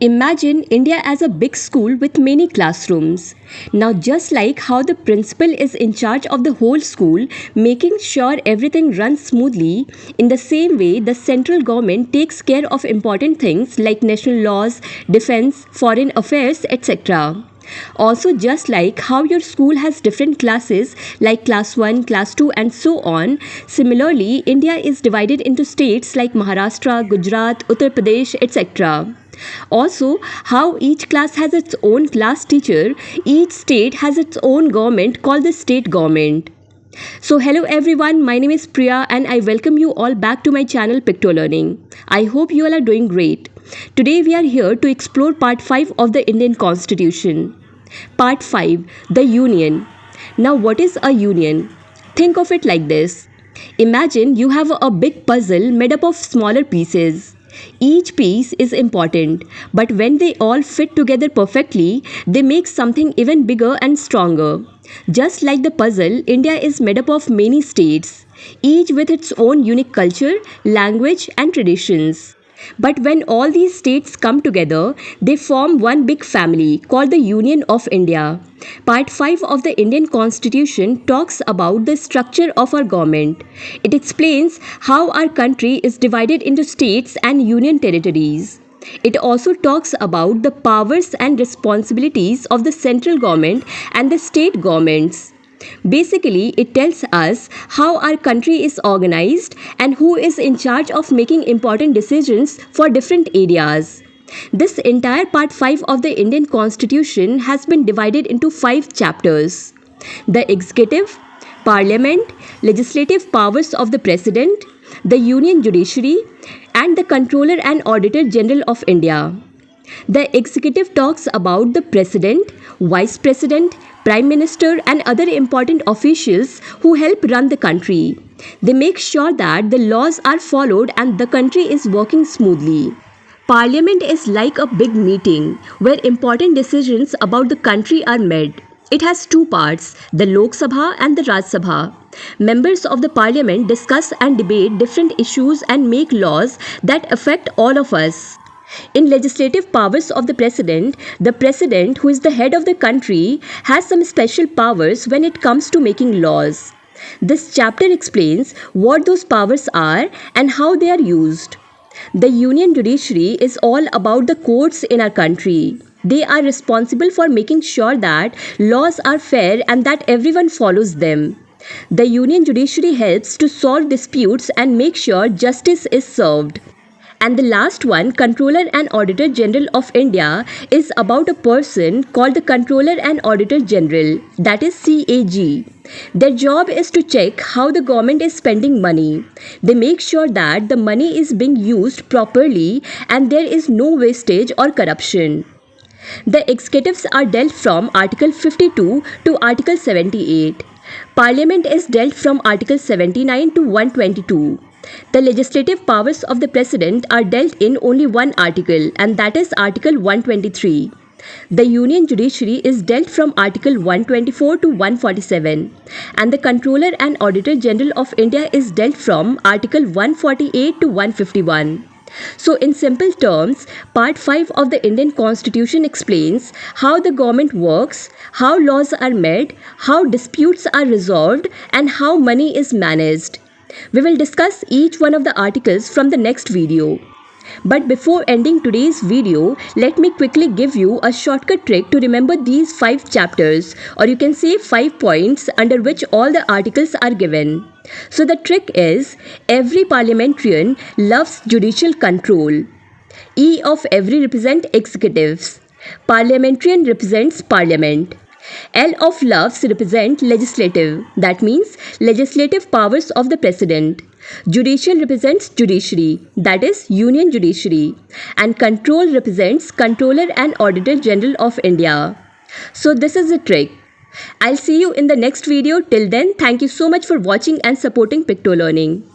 Imagine India as a big school with many classrooms. Now, just like how the principal is in charge of the whole school, making sure everything runs smoothly, in the same way, the central government takes care of important things like national laws, defense, foreign affairs, etc. Also, just like how your school has different classes like class 1, class 2, and so on, similarly, India is divided into states like Maharashtra, Gujarat, Uttar Pradesh, etc. Also, how each class has its own class teacher, each state has its own government called the state government. So hello everyone, my name is Priya and I welcome you all back to my channel Picto Learning. I hope you all are doing great. Today we are here to explore part 5 of the Indian Constitution. Part 5, the Union. Now what is a union? Think of it like this. Imagine you have a big puzzle made up of smaller pieces. Each piece is important, but when they all fit together perfectly, they make something even bigger and stronger. Just like the puzzle, India is made up of many states, each with its own unique culture, language, and traditions. But when all these states come together, they form one big family called the Union of India. Part 5 of the Indian Constitution talks about the structure of our government. It explains how our country is divided into states and union territories. It also talks about the powers and responsibilities of the central government and the state governments. Basically, it tells us how our country is organized and who is in charge of making important decisions for different areas. This entire part 5 of the Indian Constitution has been divided into 5 chapters. The executive, parliament, legislative powers of the president, the union judiciary, and the controller and auditor general of India. The executive talks about the president, vice president, prime minister, and other important officials who help run the country. They make sure that the laws are followed and the country is working smoothly. Parliament is like a big meeting where important decisions about the country are made. It has two parts, the Lok Sabha and the Raj Sabha. Members of the parliament discuss and debate different issues and make laws that affect all of us. In legislative powers of the president, who is the head of the country, has some special powers when it comes to making laws. This chapter explains what those powers are and how they are used. The union judiciary is all about the courts in our country. They are responsible for making sure that laws are fair and that everyone follows them. The union judiciary helps to solve disputes and make sure justice is served. And the last one, Controller and Auditor General of India, is about a person called the Controller and Auditor General, that is CAG. Their job is to check how the government is spending money. They make sure that the money is being used properly and there is no wastage or corruption. The executives are dealt from Article 52 to Article 78. Parliament is dealt from Article 79 to 122. The legislative powers of the president are dealt in only one article, and that is Article 123. The union judiciary is dealt from Article 124 to 147, and the Controller and Auditor General of India is dealt from Article 148 to 151. So, in simple terms, Part 5 of the Indian Constitution explains how the government works, how laws are made, how disputes are resolved, and how money is managed. We will discuss each one of the articles from the next video. But before ending today's video, let me quickly give you a shortcut trick to remember these 5 chapters, or you can say 5 points under which all the articles are given. So the trick is, every parliamentarian loves judicial control. E of every represent executives. Parliamentarian represents parliament. L of loves represent legislative, that means legislative powers of the president. Judicial represents judiciary, that is union judiciary. And control represents Controller and Auditor General of India. So this is the trick. I'll see you in the next video. Till then, thank you so much for watching and supporting Picto Learning.